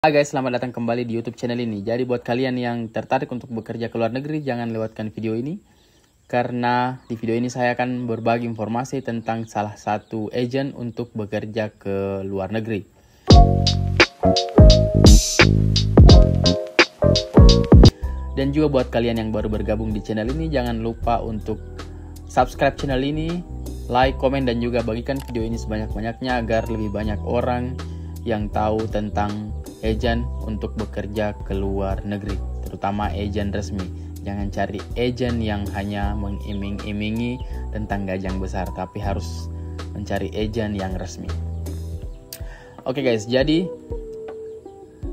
Hai guys, selamat datang kembali di YouTube channel ini. Jadi buat kalian yang tertarik untuk bekerja ke luar negeri, jangan lewatkan video ini. Karena di video ini saya akan berbagi informasi tentang salah satu agen untuk bekerja ke luar negeri. Dan juga buat kalian yang baru bergabung di channel ini, jangan lupa untuk subscribe channel ini, like, komen, dan juga bagikan video ini sebanyak-banyaknya agar lebih banyak orang yang tahu tentang agen untuk bekerja ke luar negeri, terutama agen resmi. Jangan cari agen yang hanya mengiming-imingi tentang gaji yang besar, tapi harus mencari agen yang resmi. Oke guys, jadi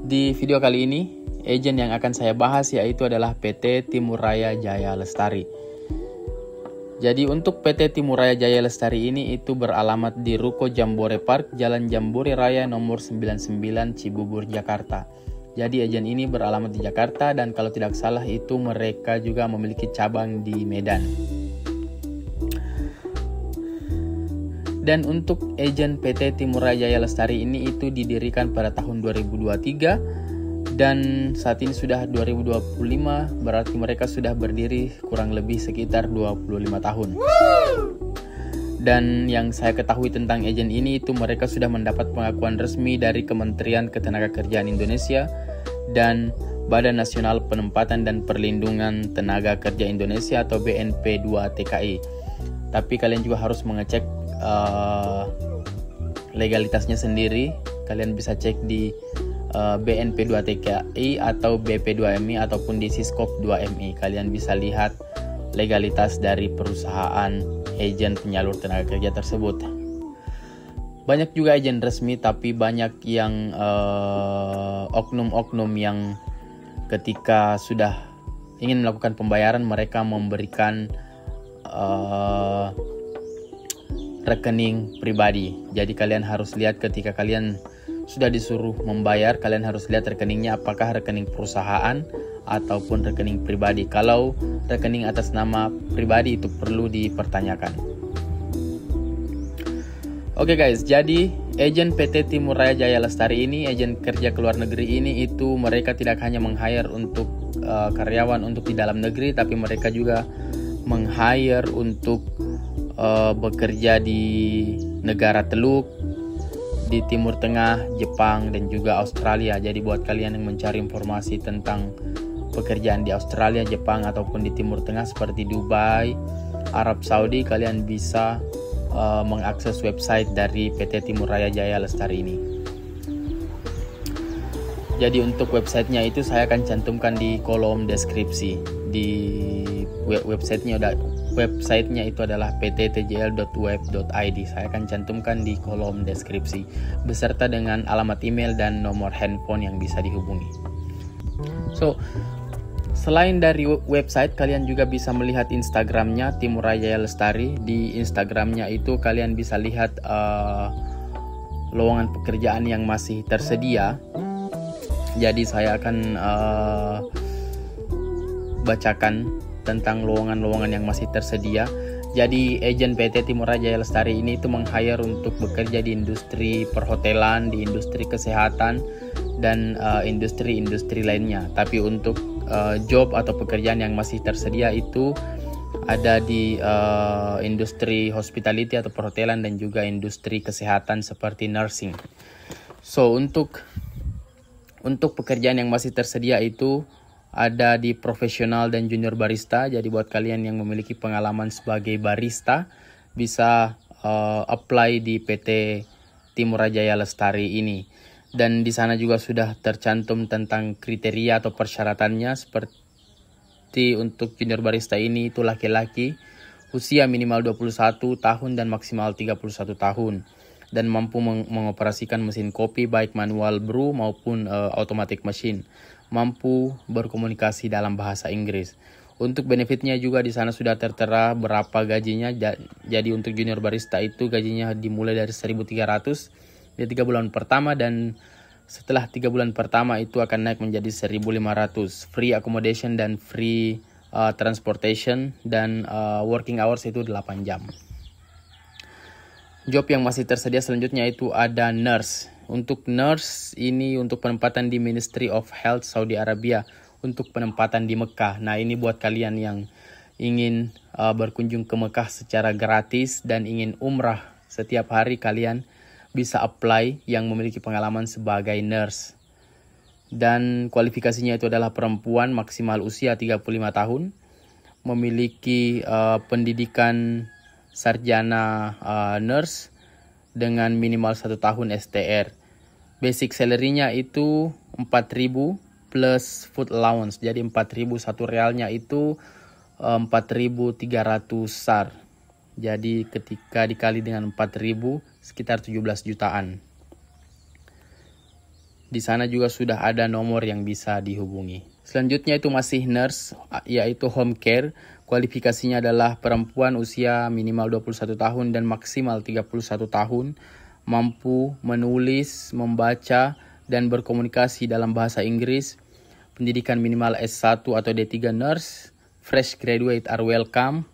di video kali ini agen yang akan saya bahas yaitu adalah PT Timur Raya Jaya Lestari. Jadi untuk PT Timur Raya Jaya Lestari ini itu beralamat di Ruko Jambore Park, Jalan Jambore Raya nomor 99 Cibubur, Jakarta. Jadi agen ini beralamat di Jakarta dan kalau tidak salah itu mereka juga memiliki cabang di Medan. Dan untuk agen PT Timur Raya Jaya Lestari ini itu didirikan pada tahun 2023. Dan saat ini sudah 2025, berarti mereka sudah berdiri kurang lebih sekitar 25 tahun. Dan yang saya ketahui tentang agen ini itu mereka sudah mendapat pengakuan resmi dari Kementerian Ketenagakerjaan Indonesia dan Badan Nasional Penempatan dan Perlindungan Tenaga Kerja Indonesia atau BNP 2 TKI. Tapi kalian juga harus mengecek legalitasnya sendiri. Kalian bisa cek di BNP 2 TKI atau BP2MI ataupun di Siskop 2MI. Kalian bisa lihat legalitas dari perusahaan agen penyalur tenaga kerja tersebut. Banyak juga agen resmi, tapi banyak yang oknum-oknum yang ketika sudah ingin melakukan pembayaran mereka memberikan rekening pribadi. Jadi kalian harus lihat ketika kalian sudah disuruh membayar, kalian harus lihat rekeningnya apakah rekening perusahaan ataupun rekening pribadi. Kalau rekening atas nama pribadi itu perlu dipertanyakan. Oke guys, jadi agen PT Timur Raya Jaya Lestari ini, agen kerja ke luar negeri ini itu mereka tidak hanya meng-hire untuk karyawan untuk di dalam negeri, tapi mereka juga meng-hire untuk bekerja di negara Teluk, di Timur Tengah, Jepang, dan juga Australia. Jadi buat kalian yang mencari informasi tentang pekerjaan di Australia, Jepang, ataupun di Timur Tengah seperti Dubai, Arab Saudi, kalian bisa mengakses website dari PT Timur Raya Jaya Lestari ini. Jadi untuk websitenya itu saya akan cantumkan di kolom deskripsi. Di websitenya itu adalah pttjl.web.id. Saya akan cantumkan di kolom deskripsi beserta dengan alamat email dan nomor handphone yang bisa dihubungi. So, selain dari website, kalian juga bisa melihat Instagramnya Timur Raya Jaya Lestari. Di Instagramnya itu kalian bisa lihat lowongan pekerjaan yang masih tersedia. Jadi saya akan bacakan tentang lowongan-lowongan yang masih tersedia. Jadi agen PT Timur Raya Jaya Lestari ini itu meng-hire untuk bekerja di industri perhotelan, di industri kesehatan, dan industri-industri lainnya. Tapi untuk job atau pekerjaan yang masih tersedia itu ada di industri hospitality atau perhotelan dan juga industri kesehatan seperti nursing. So untuk pekerjaan yang masih tersedia itu ada di profesional dan junior barista. Jadi buat kalian yang memiliki pengalaman sebagai barista bisa apply di PT Timur Raya Jaya Lestari ini. Dan di sana juga sudah tercantum tentang kriteria atau persyaratannya, seperti untuk junior barista ini itu laki-laki, usia minimal 21 tahun dan maksimal 31 tahun. Dan mampu mengoperasikan mesin kopi baik manual brew maupun automatic machine. Mampu berkomunikasi dalam bahasa Inggris. Untuk benefitnya juga di sana sudah tertera berapa gajinya. Jadi untuk junior barista itu gajinya dimulai dari 1.300 di 3 bulan pertama, dan setelah 3 bulan pertama itu akan naik menjadi 1.500. Free accommodation dan free transportation, dan working hours itu 8 jam. Job yang masih tersedia selanjutnya itu ada nurse. untuk nurse ini untuk penempatan di Ministry of Health Saudi Arabia untuk penempatan di Mekah. Nah, ini buat kalian yang ingin berkunjung ke Mekah secara gratis dan ingin umrah setiap hari, kalian bisa apply yang memiliki pengalaman sebagai nurse. Dan kualifikasinya itu adalah perempuan, maksimal usia 35 tahun, memiliki pendidikan sarjana nurse dengan minimal 1 tahun STR. Basic salary-nya itu 4.000 plus food allowance. Jadi 4.000 satu realnya itu 4.300 SAR. Jadi ketika dikali dengan 4.000 sekitar 17 jutaan. Di sana juga sudah ada nomor yang bisa dihubungi. Selanjutnya itu masih nurse, yaitu home care. Kualifikasinya adalah perempuan usia minimal 21 tahun dan maksimal 31 tahun. Mampu menulis, membaca, dan berkomunikasi dalam bahasa Inggris. Pendidikan minimal S1 atau D3 nurse. Fresh graduate are welcome.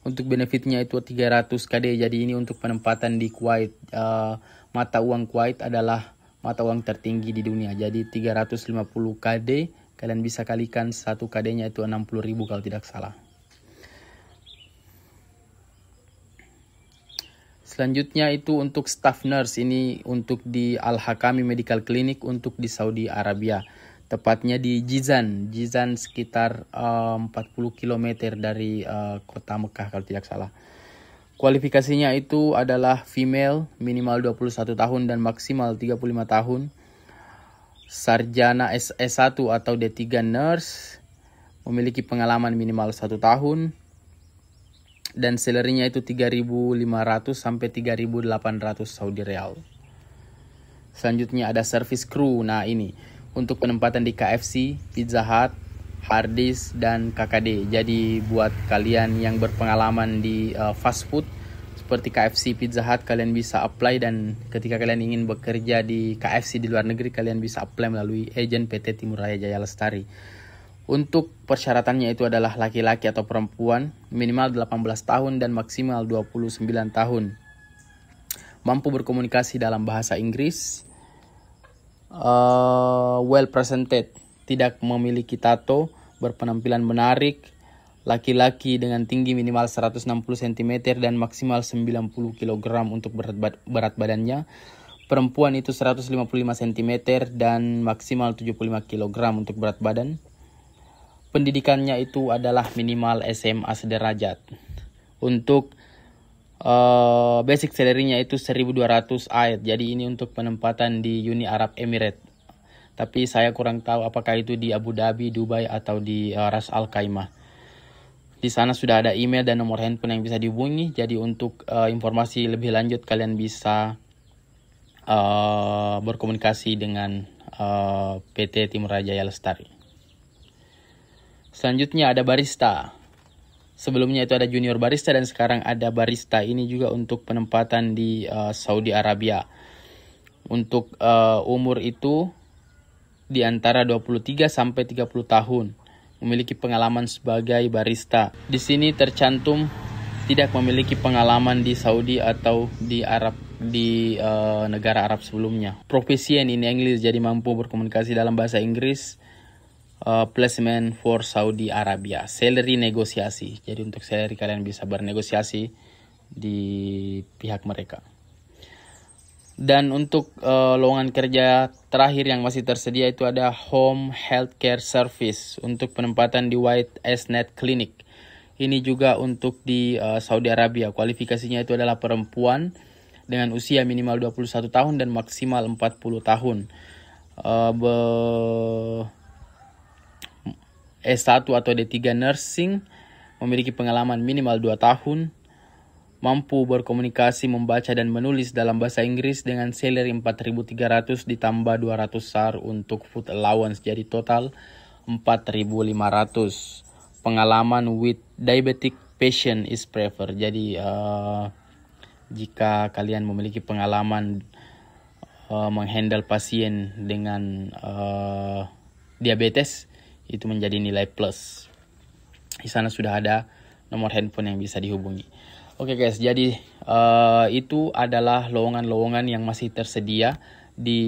Untuk benefitnya itu 300 KD. Jadi ini untuk penempatan di Kuwait. Mata uang Kuwait adalah mata uang tertinggi di dunia. Jadi 350 KD, kalian bisa kalikan 1 KD-nya itu 60.000 kalau tidak salah. Selanjutnya itu untuk staff nurse, ini untuk di Al-Hakami Medical Clinic untuk di Saudi Arabia. Tepatnya di Jizan. Jizan sekitar 40 km dari kota Mekah kalau tidak salah. Kualifikasinya itu adalah female, minimal 21 tahun dan maksimal 35 tahun. Sarjana S1 atau D3 nurse, memiliki pengalaman minimal 1 tahun. Dan salary-nya itu 3.500 sampai 3.800 Saudi Real. Selanjutnya ada service crew. Nah, ini untuk penempatan di KFC, Pizza Hut, Hardee's, dan KKD. Jadi buat kalian yang berpengalaman di fast food seperti KFC, Pizza Hut, kalian bisa apply. Dan ketika kalian ingin bekerja di KFC di luar negeri, kalian bisa apply melalui agen PT Timur Raya Jaya Lestari. Untuk persyaratannya itu adalah laki-laki atau perempuan, minimal 18 tahun dan maksimal 29 tahun. Mampu berkomunikasi dalam bahasa Inggris, well presented, tidak memiliki tato, berpenampilan menarik, laki-laki dengan tinggi minimal 160 cm dan maksimal 90 kg untuk berat badannya. Perempuan itu 155 cm dan maksimal 75 kg untuk berat badan. Pendidikannya itu adalah minimal SMA sederajat. Untuk basic salary-nya itu 1.200 AED. Jadi ini untuk penempatan di Uni Arab Emirates. Tapi saya kurang tahu apakah itu di Abu Dhabi, Dubai, atau di Ras Al Khaimah. Di sana sudah ada email dan nomor handphone yang bisa dihubungi. Jadi untuk informasi lebih lanjut kalian bisa berkomunikasi dengan PT Timur Raya Jaya Lestari. Selanjutnya ada barista. Sebelumnya itu ada junior barista dan sekarang ada barista. Ini juga untuk penempatan di Saudi Arabia. Untuk umur itu di antara 23 sampai 30 tahun. Memiliki pengalaman sebagai barista. Di sini tercantum tidak memiliki pengalaman di Saudi atau di negara Arab sebelumnya. Proficient in English, jadi mampu berkomunikasi dalam bahasa Inggris. Placement for Saudi Arabia. Salary negosiasi. Jadi untuk salary kalian bisa bernegosiasi di pihak mereka. Dan untuk lowongan kerja terakhir yang masih tersedia itu ada Home Healthcare Service untuk penempatan di White Asnet Clinic. Ini juga untuk di Saudi Arabia. Kualifikasinya itu adalah perempuan dengan usia minimal 21 tahun dan maksimal 40 tahun. S1 atau D3 nursing, memiliki pengalaman minimal 2 tahun, mampu berkomunikasi, membaca dan menulis dalam bahasa Inggris dengan salary 4.300 ditambah 200 SAR untuk food allowance, jadi total 4.500. Pengalaman with diabetic patient is preferred. Jadi jika kalian memiliki pengalaman menghandle pasien dengan diabetes, itu menjadi nilai plus. Di sana sudah ada nomor handphone yang bisa dihubungi. Oke guys, jadi itu adalah lowongan-lowongan yang masih tersedia di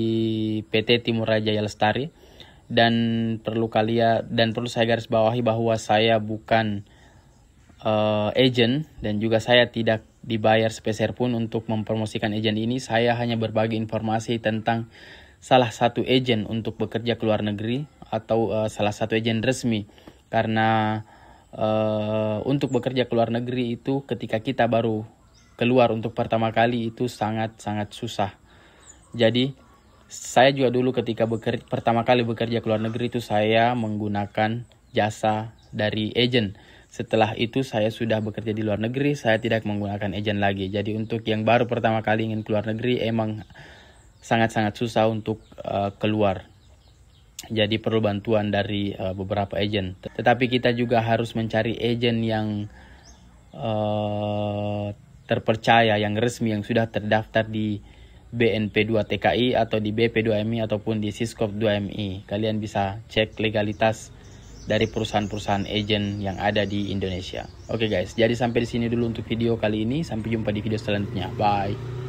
PT Timur Raja Jaya Lestari. Dan perlu saya garis bawahi bahwa saya bukan agent, dan juga saya tidak dibayar sepeser pun untuk mempromosikan agent ini. Saya hanya berbagi informasi tentang salah satu agent untuk bekerja ke luar negeri, atau salah satu agent resmi. Karena untuk bekerja ke luar negeri itu ketika kita baru keluar untuk pertama kali itu sangat-sangat susah. Jadi saya juga dulu ketika pertama kali bekerja ke luar negeri itu saya menggunakan jasa dari agent. Setelah itu saya sudah bekerja di luar negeri, saya tidak menggunakan agent lagi. Jadi untuk yang baru pertama kali ingin keluar negeri emang sangat-sangat susah untuk keluar. Jadi perlu bantuan dari beberapa agent. Tetapi kita juga harus mencari agent yang terpercaya, yang resmi, yang sudah terdaftar di BNP2 TKI atau di BP2MI ataupun di Siskop2MI. Kalian bisa cek legalitas dari perusahaan-perusahaan agent yang ada di Indonesia. Oke guys, jadi sampai di sini dulu untuk video kali ini. Sampai jumpa di video selanjutnya. Bye.